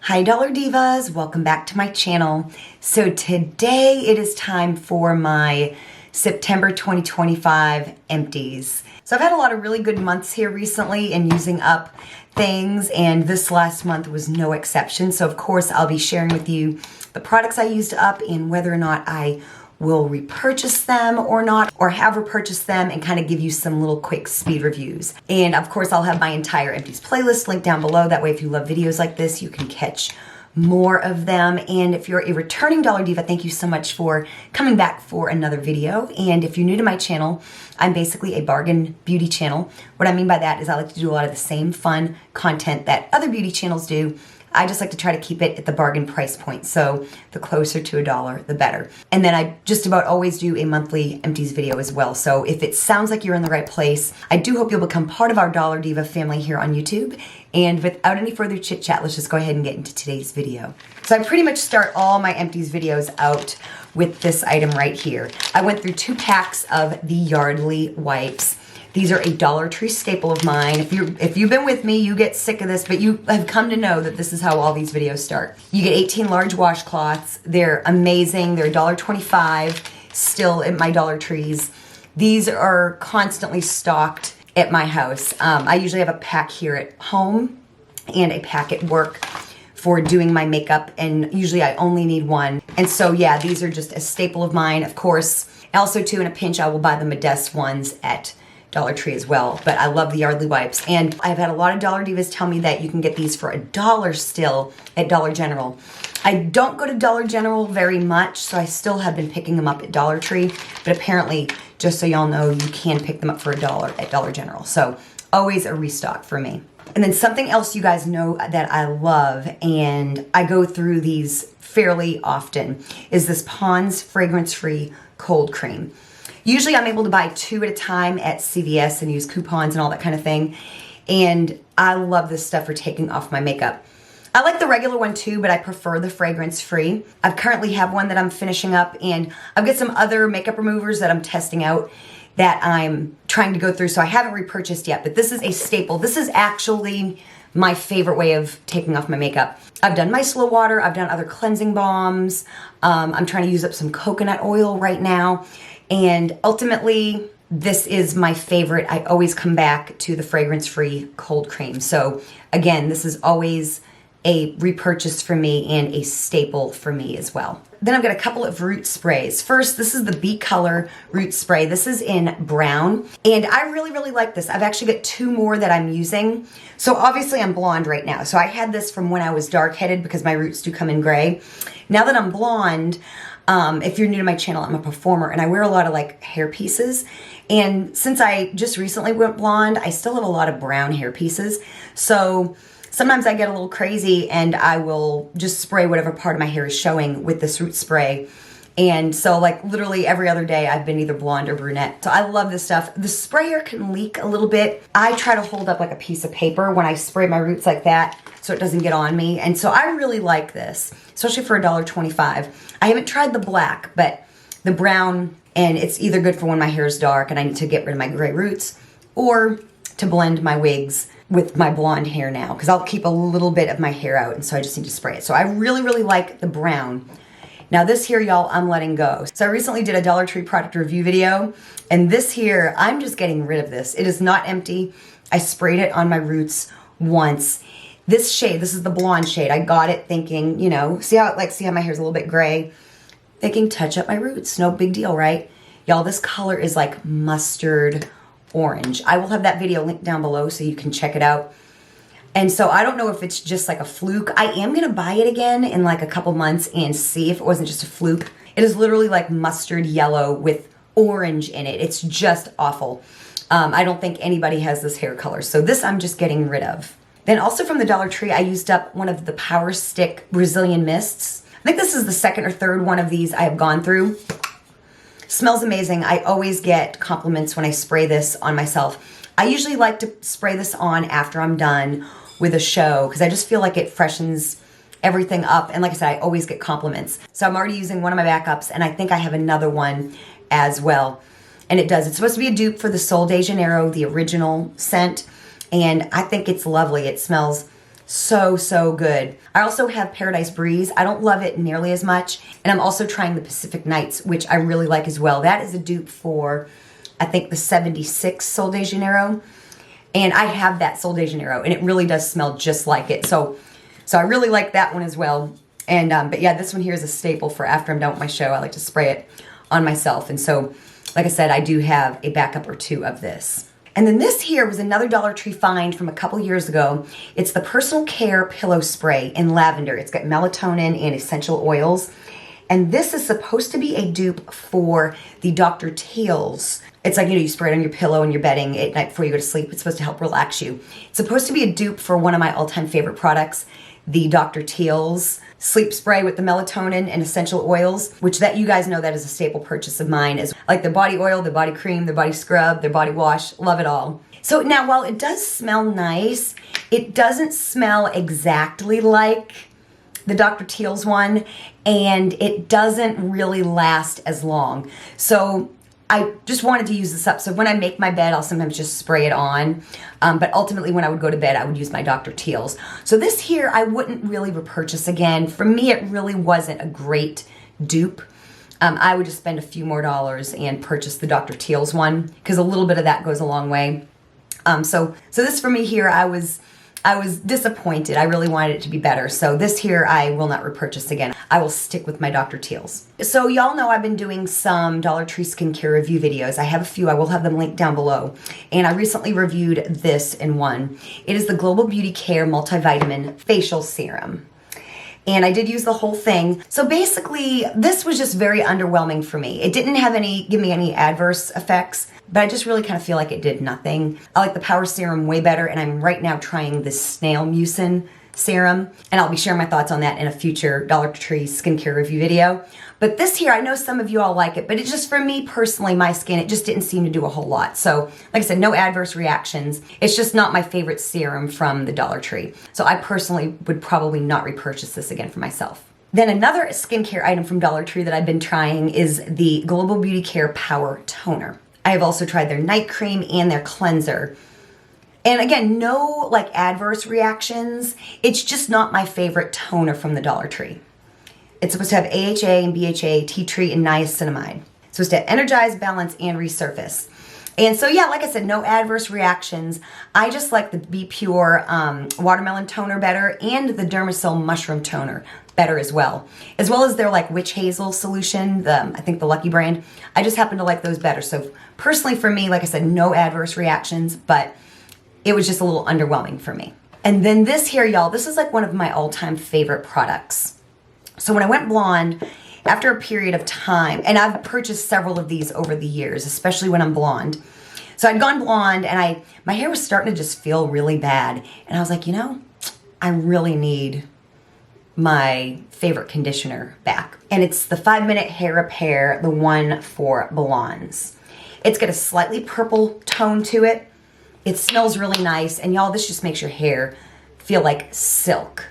Hi Dollar Divas, welcome back to my channel. So today it is time for my September 2025 empties. So I've had a lot of really good months here recently in using up things, and this last month was no exception. So of course I'll be sharing with you the products I used up and whether or not I will repurchase them or not, or have repurchased them, and kind of give you some little quick speed reviews. And of course I'll have my entire empties playlist linked down below. That way if you love videos like this, you can catch more of them. And if you're a returning Dollar Diva, thank you so much for coming back for another video. And if you're new to my channel, I'm basically a bargain beauty channel. What I mean by that is I like to do a lot of the same fun content that other beauty channels do. I just like to try to keep it at the bargain price point. So the closer to $1, the better. And then I just about always do a monthly empties video as well. So if it sounds like you're in the right place, I do hope you'll become part of our Dollar Diva family here on YouTube. And without any further chit chat, let's just go ahead and get into today's video. So I pretty much start all my empties videos out with this item right here. I went through 2 packs of the Yardley wipes. These are a Dollar Tree staple of mine. If you've been with me, you get sick of this, but you have come to know that this is how all these videos start. You get 18 large washcloths. They're amazing. They're $1.25 still at my Dollar Trees. These are constantly stocked at my house. I usually have a pack here at home and a pack at work for doing my makeup, and usually I only need one. And so yeah, these are just a staple of mine. Of course, also too, in a pinch, I will buy the Modest ones at Dollar Tree as well, but I love the Yardley wipes. And I've had a lot of Dollar Divas tell me that you can get these for $1 still at Dollar General. I don't go to Dollar General very much, so I still have been picking them up at Dollar Tree, but apparently, just so y'all know, you can pick them up for $1 at Dollar General. So always a restock for me. And then something else you guys know that I love, and I go through these fairly often, is this Pond's fragrance-free cold cream. Usually I'm able to buy 2 at a time at CVS and use coupons and all that kind of thing. And I love this stuff for taking off my makeup. I like the regular one too, but I prefer the fragrance-free. I currently have one that I'm finishing up, and I've got some other makeup removers that I'm testing out that I'm trying to go through, so I haven't repurchased yet, but this is a staple. This is actually my favorite way of taking off my makeup. I've done micellar water, I've done other cleansing balms, I'm trying to use up some coconut oil right now. And ultimately, this is my favorite. I always come back to the fragrance-free cold cream. So again, this is always a repurchase for me and a staple for me as well. Then I've got a couple of root sprays. First, this is the Beat Color root spray. This is in brown, and I really, really like this. I've actually got 2 more that I'm using. So obviously I'm blonde right now. So I had this from when I was dark-headed because my roots do come in gray. Now that I'm blonde, if you're new to my channel, I'm a performer and I wear a lot of like hair pieces. And since I just recently went blonde, I still have a lot of brown hair pieces. So sometimes I get a little crazy and I will just spray whatever part of my hair is showing with this root spray. And so like literally every other day I've been either blonde or brunette. So I love this stuff. The sprayer can leak a little bit. I try to hold up like a piece of paper when I spray my roots like that so it doesn't get on me. And so I really like this, especially for $1.25. I haven't tried the black, but the brown, and it's either good for when my hair is dark and I need to get rid of my gray roots, or to blend my wigs with my blonde hair now, because I'll keep a little bit of my hair out, and so I just need to spray it. So I really, really like the brown. Now this here, y'all, I'm letting go. So I recently did a Dollar Tree product review video, and this here, I'm just getting rid of this. It is not empty. I sprayed it on my roots once. This shade, this is the blonde shade. I got it thinking, you know, see how my hair's a little bit gray? Thinking touch up my roots, no big deal, right? Y'all, this color is like mustard orange. I will have that video linked down below so you can check it out. And so I don't know if it's just like a fluke. I am gonna buy it again in like a couple months and see if it wasn't just a fluke. It is literally like mustard yellow with orange in it. It's just awful. I don't think anybody has this hair color. So this I'm just getting rid of. Then also from the Dollar Tree, I used up one of the Power Stick Brazilian Mists. I think this is the 2nd or 3rd one of these I have gone through. Smells amazing. I always get compliments when I spray this on myself. I usually like to spray this on after I'm done with a show because I just feel like it freshens everything up. And like I said, I always get compliments. So I'm already using one of my backups, and I think I have another one as well. And it does. It's supposed to be a dupe for the Sol de Janeiro, the original scent. And I think it's lovely. It smells So good. I also have Paradise Breeze. I don't love it nearly as much. And I'm also trying the Pacific Nights, which I really like as well. That is a dupe for, I think, the 76 Sol de Janeiro. And I have that Sol de Janeiro, and it really does smell just like it. So I really like that one as well. And but yeah, this one here is a staple for after I'm done with my show. I like to spray it on myself. And so, like I said, I do have a backup or two of this. And then this here was another Dollar Tree find from a couple years ago. It's the Personal Care Pillow Spray in lavender. It's got melatonin and essential oils. And this is supposed to be a dupe for the Dr. Teal's. It's like, you know, you spray it on your pillow and your bedding at night before you go to sleep. It's supposed to help relax you. It's supposed to be a dupe for one of my all-time favorite products, the Dr. Teal's sleep spray with the melatonin and essential oils, which that you guys know that is a staple purchase of mine. Is like the body oil, the body cream, the body scrub, their body wash. Love it all. So now, while it does smell nice, it doesn't smell exactly like the Dr. Teal's one, and it doesn't really last as long. So I just wanted to use this up. So when I make my bed, I'll sometimes just spray it on. But ultimately, when I would go to bed, I would use my Dr. Teal's. So this here, I wouldn't really repurchase again. For me, it really wasn't a great dupe. I would just spend a few more dollars and purchase the Dr. Teal's one, because a little bit of that goes a long way. So this for me here, I was disappointed. I really wanted it to be better. So this here, I will not repurchase again. I will stick with my Dr. Teal's. So y'all know I've been doing some Dollar Tree skincare review videos. I have a few. I will have them linked down below. And I recently reviewed this in one. It is the Global Beauty Care Multivitamin Facial Serum. And I did use the whole thing. So basically, this was just very underwhelming for me. It didn't have give me any adverse effects, but I just really kind of feel like it did nothing. I like the Power Serum way better, and I'm right now trying this Snail Mucin serum, and I'll be sharing my thoughts on that in a future Dollar Tree skincare review video. But this here, I know some of you all like it, but it's just, for me personally, my skin, it just didn't seem to do a whole lot. So, like I said, no adverse reactions. It's just not my favorite serum from the Dollar Tree. So I personally would probably not repurchase this again for myself. Then another skincare item from Dollar Tree that I've been trying is the Global Beauty Care Power Toner. I have also tried their night cream and their cleanser. And again, no like adverse reactions. It's just not my favorite toner from the Dollar Tree. It's supposed to have AHA and BHA, tea tree, and niacinamide. It's supposed to energize, balance, and resurface. And so yeah, like I said, no adverse reactions. I just like the Be Pure watermelon toner better, and the Dermasil mushroom toner better as well as their like witch hazel solution, I think the Lucky brand. I just happen to like those better. So personally for me, like I said, no adverse reactions, but it was just a little underwhelming for me. And then this here, y'all, this is like one of my all-time favorite products. So when I went blonde, after a period of time, and I've purchased several of these over the years, especially when I'm blonde. So I'd gone blonde, and my hair was starting to just feel really bad. And I was like, you know, I really need my favorite conditioner back. And it's the 5-Minute Hair Repair, the one for blondes. It's got a slightly purple tone to it. It smells really nice. And y'all, this just makes your hair feel like silk.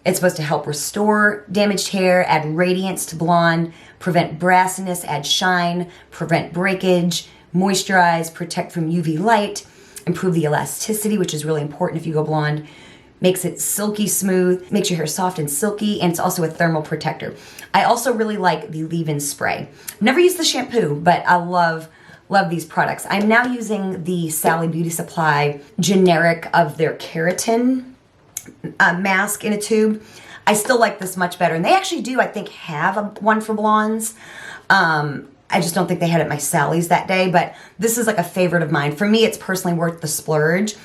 It's supposed to help restore damaged hair, add radiance to blonde, prevent brassiness, add shine, prevent breakage, moisturize, protect from UV light, improve the elasticity, which is really important if you go blonde, makes it silky smooth, makes your hair soft and silky, and it's also a thermal protector. I also really like the leave-in spray. Never used the shampoo, but I love these products. I'm now using the Sally Beauty Supply generic of their keratin mask in a tube. I still like this much better. And they actually do, I think, have one for blondes. I just don't think they had it at my Sally's that day, but this is like a favorite of mine. For me, it's personally worth the splurge.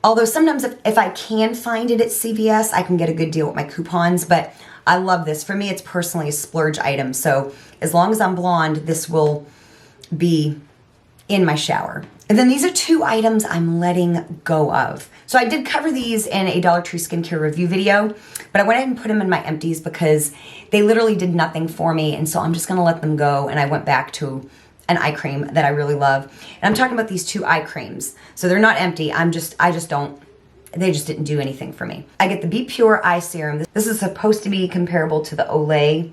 Although sometimes if I can find it at CVS, I can get a good deal with my coupons, but I love this. For me, it's personally a splurge item. So as long as I'm blonde, this will be in my shower. And then these are 2 items I'm letting go of. So I did cover these in a Dollar Tree skincare review video, but I went ahead and put them in my empties because they literally did nothing for me. And so I'm just gonna let them go. And I went back to an eye cream that I really love. And I'm talking about these 2 eye creams. So they're not empty. They just didn't do anything for me. I get the Be Pure Eye Serum. This is supposed to be comparable to the Olay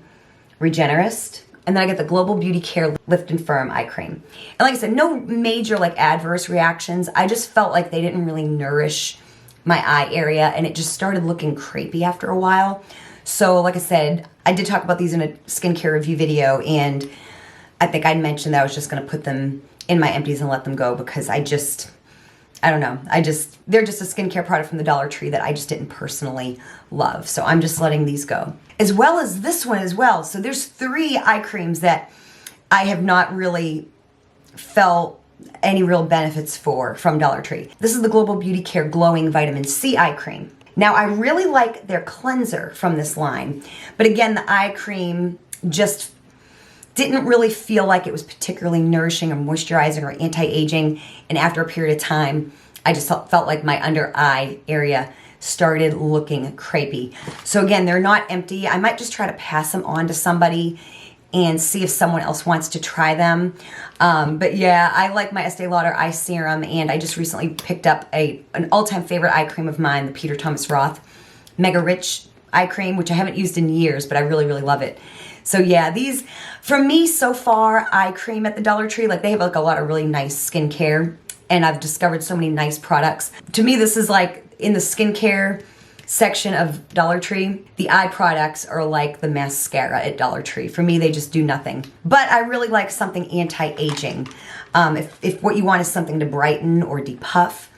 Regenerist. And then I get the Global Beauty Care Lift and Firm Eye Cream. And like I said, no major like adverse reactions. I just felt like they didn't really nourish my eye area, and it just started looking crepey after a while. So like I said, I did talk about these in a skincare review video, and I think I mentioned that I was just going to put them in my empties and let them go because I don't know. They're just a skincare product from the Dollar Tree that I just didn't personally love. So I'm just letting these go. As well as this one as well. So there's 3 eye creams that I have not really felt any real benefits from Dollar Tree. This is the Global Beauty Care Glowing Vitamin C Eye Cream. Now I really like their cleanser from this line. But again, the eye cream just didn't really feel like it was particularly nourishing or moisturizing or anti-aging. And after a period of time, I just felt like my under eye area started looking crepey. So again, they're not empty. I might just try to pass them on to somebody and see if someone else wants to try them. But yeah, I like my Estee Lauder eye serum, and I just recently picked up an all-time favorite eye cream of mine, the Peter Thomas Roth Mega Rich eye cream, which I haven't used in years, but I really, really love it. So yeah, these, for me so far, eye cream at the Dollar Tree, like they have like a lot of really nice skincare, and I've discovered so many nice products. To me, this is like in the skincare section of Dollar Tree, the eye products are like the mascara at Dollar Tree. For me, they just do nothing. But I really like something anti-aging. If what you want is something to brighten or depuff,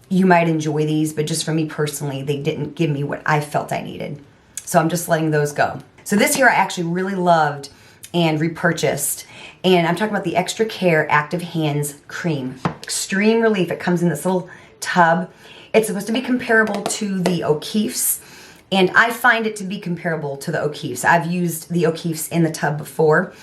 you might enjoy these, but just for me personally, they didn't give me what I felt I needed. So I'm just letting those go. So this here I actually really loved and repurchased. And I'm talking about the Extra Care Active Hands Cream. Extreme Relief. It comes in this little tub. It's supposed to be comparable to the O'Keeffe's. And I find it to be comparable to the O'Keeffe's. I've used the O'Keeffe's in the tub before.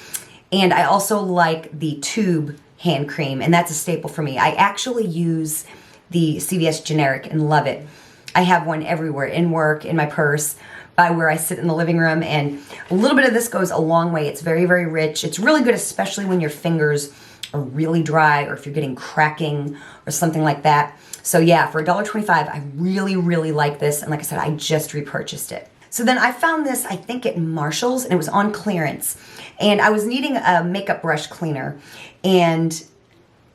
And I also like the tube hand cream. And that's a staple for me. I actually use the CVS generic and love it. I have one everywhere, in work, in my purse, by where I sit in the living room, and a little bit of this goes a long way. It's very, very rich. It's really good, especially when your fingers are really dry or if you're getting cracking or something like that. So yeah, for $1.25, I really, really like this. And like I said, I just repurchased it. So then I found this, I think at Marshall's, and it was on clearance. And I was needing a makeup brush cleaner. And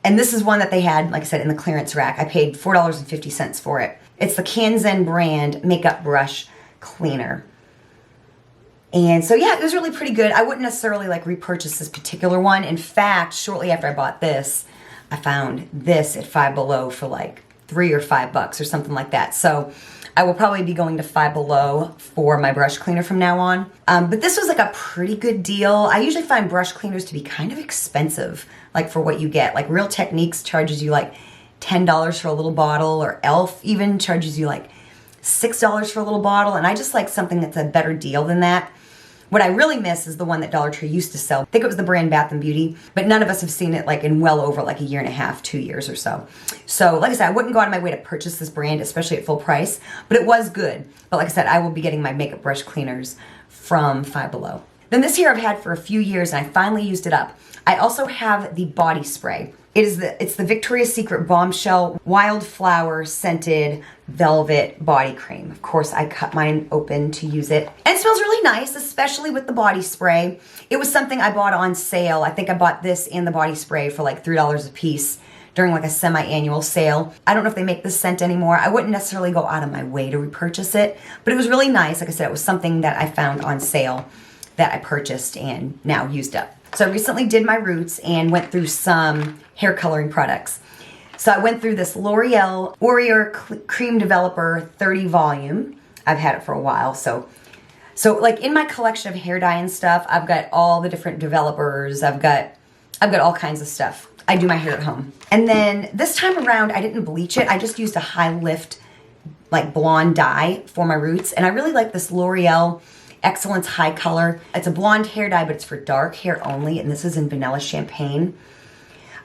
this is one that they had, like I said, in the clearance rack. I paid $4.50 for it. It's the Kanzen brand makeup brush cleaner. And so yeah, it was really pretty good. I wouldn't necessarily like repurchase this particular one. In fact, shortly after I bought this, I found this at Five Below for like $3 or $5 or something like that. So I will probably be going to Five Below for my brush cleaner from now on. But this was like a pretty good deal. I usually find brush cleaners to be kind of expensive, like for what you get. Like Real Techniques charges you like $10 for a little bottle, or Elf even charges you like $6 for a little bottle, and I just like something that's a better deal than that. What I really miss is the one that Dollar Tree used to sell. I think it was the brand Bath & Beauty, but none of us have seen it like in well over like a year and a half, 2 years or so. So like I said, I wouldn't go out of my way to purchase this brand, especially at full price, but it was good. But like I said, I will be getting my makeup brush cleaners from Five Below. Then this here I've had for a few years, and I finally used it up. I also have the body spray. It's the Victoria's Secret Bombshell Wildflower Scented Velvet Body Cream. Of course, I cut mine open to use it. And it smells really nice, especially with the body spray. It was something I bought on sale. I think I bought this and the body spray for like $3 a piece during like a semi-annual sale. I don't know if they make this scent anymore. I wouldn't necessarily go out of my way to repurchase it, but it was really nice. Like I said, it was something that I found on sale that I purchased and now used up. So I recently did my roots and went through some hair coloring products. So I went through this L'Oreal Warrior Cream Developer 30 volume. I've had it for a while. So like in my collection of hair dye and stuff, I've got all the different developers. I've got all kinds of stuff. I do my hair at home. And then this time around, I didn't bleach it. I just used a high lift, like blonde dye for my roots. And I really like this L'Oreal Excellence High Color. It's a blonde hair dye, but it's for dark hair only, and this is in Vanilla Champagne.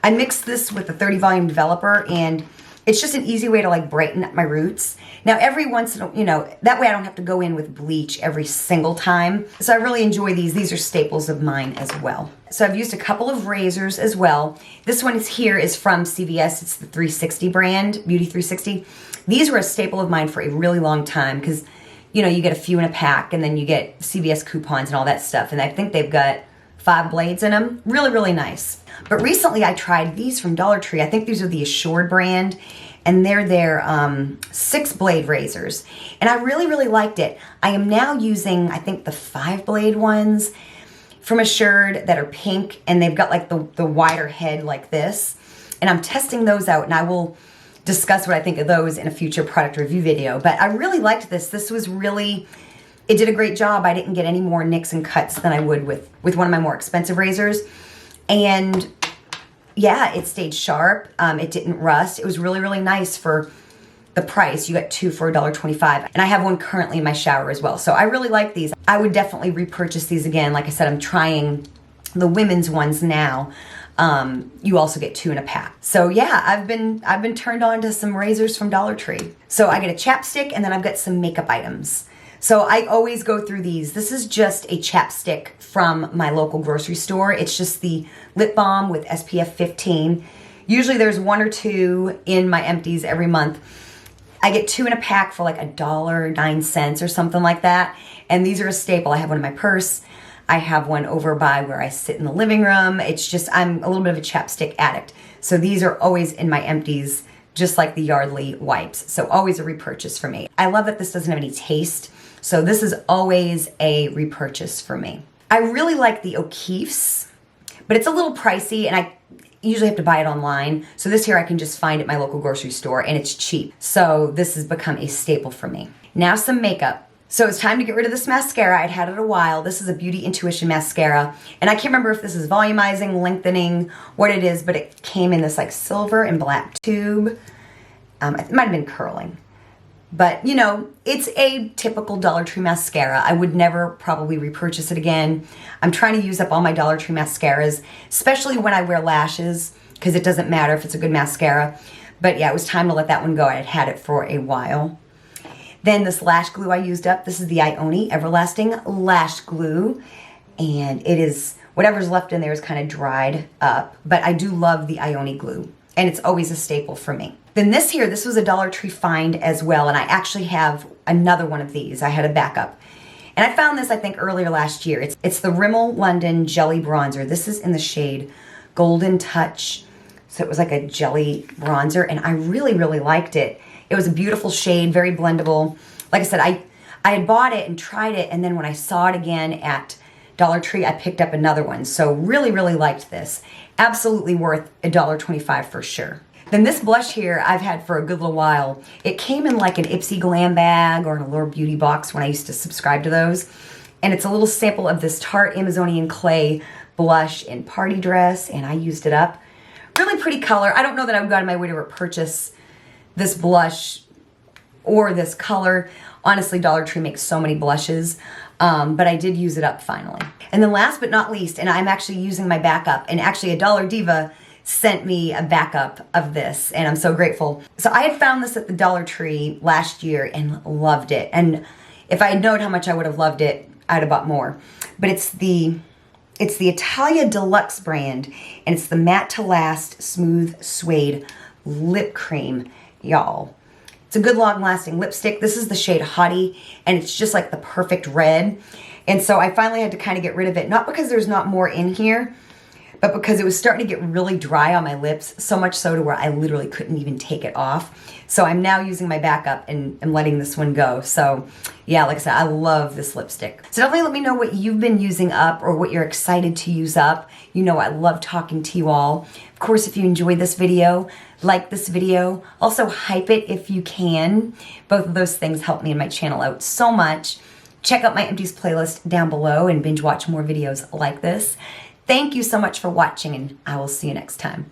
I mixed this with the 30 volume developer, and it's just an easy way to like brighten up my roots. Now every once in a, that way I don't have to go in with bleach every single time. So I really enjoy these. These are staples of mine as well. So I've used a couple of razors as well. This one is from CVS. It's the 360 brand, Beauty 360. These were a staple of mine for a really long time because you get a few in a pack, and then you get CVS coupons and all that stuff. And I think they've got 5 blades in them. Really, really nice. But recently I tried these from Dollar Tree. I think these are the Assured brand. and they're their 6-blade razors. And I really, really liked it. I am now using, I think, the 5-blade ones from Assured that are pink, and they've got like the wider head like this. And I'm testing those out, and I will discuss what I think of those in a future product review video. But I really liked this. This was really, it did a great job. I didn't get any more nicks and cuts than I would with one of my more expensive razors. And yeah, it stayed sharp. It didn't rust. It was really, really nice for the price. You got 2 for $1.25. And I have one currently in my shower as well. So I really like these. I would definitely repurchase these again. Like I said, I'm trying the women's ones now. You also get 2 in a pack. So yeah, I've been turned on to some razors from Dollar Tree. So I get a chapstick, and then I've got some makeup items. So I always go through these. This is just a chapstick from my local grocery store. It's just the lip balm with SPF 15. Usually there's 1 or 2 in my empties every month. I get 2 in a pack for like $1.09 or something like that. And these are a staple. I have one in my purse. I have one over by where I sit in the living room. It's just, I'm a little bit of a chapstick addict. So these are always in my empties, just like the Yardley wipes. So always a repurchase for me. I love that this doesn't have any taste. So this is always a repurchase for me. I really like the O'Keeffe's, but it's a little pricey, and I usually have to buy it online. So this here I can just find at my local grocery store, and it's cheap. So this has become a staple for me. Now some makeup. So it's time to get rid of this mascara. I'd had it a while. This is a Beauty Intuition mascara. And I can't remember if this is volumizing, lengthening, what it is, but it came in this like silver and black tube. It might have been curling. But, you know, it's a typical Dollar Tree mascara. I would never probably repurchase it again. I'm trying to use up all my Dollar Tree mascaras, especially when I wear lashes, because it doesn't matter if it's a good mascara. But yeah, it was time to let that one go. I had had it for a while. Then this lash glue I used up. This is the Ione Everlasting Lash Glue. And it is, whatever's left in there is kind of dried up. But I do love the Ione glue. And it's always a staple for me. Then this here, this was a Dollar Tree find as well. And I actually have another one of these. I had a backup. And I found this, I think, earlier last year. It's the Rimmel London Jelly Bronzer. This is in the shade Golden Touch. So it was like a jelly bronzer. And I really, really liked it. It was a beautiful shade, very blendable. Like I said, I had bought it and tried it, and then when I saw it again at Dollar Tree, I picked up another one. So really, really liked this. Absolutely worth $1.25 for sure. Then this blush here I've had for a good little while. It came in like an Ipsy Glam bag or an Allure Beauty box when I used to subscribe to those. And it's a little sample of this Tarte Amazonian Clay blush in Party Dress, and I used it up. Really pretty color. I don't know that I would go out of my way to repurchase this blush or this color. Honestly, Dollar Tree makes so many blushes, but I did use it up finally. And then last but not least, and I'm actually using my backup, and actually a Dollar Diva sent me a backup of this, and I'm so grateful. So I had found this at the Dollar Tree last year and loved it. And if I had known how much I would have loved it, I'd have bought more. But it's the Italia Deluxe brand, and it's the Matte to Last Smooth Suede Lip Cream. Y'all, it's a good long-lasting lipstick. This is the shade Hottie, and it's just like the perfect red. And so I finally had to kind of get rid of it, not because there's not more in here, but because it was starting to get really dry on my lips, so much so to where I literally couldn't even take it off. So I'm now using my backup and letting this one go. So yeah, like I said, I love this lipstick. So definitely let me know what you've been using up or what you're excited to use up. You know I love talking to you all. Of course, if you enjoyed this video, like this video. Also hype it if you can. Both of those things help me and my channel out so much. Check out my Empties playlist down below and binge watch more videos like this. Thank you so much for watching, and I will see you next time.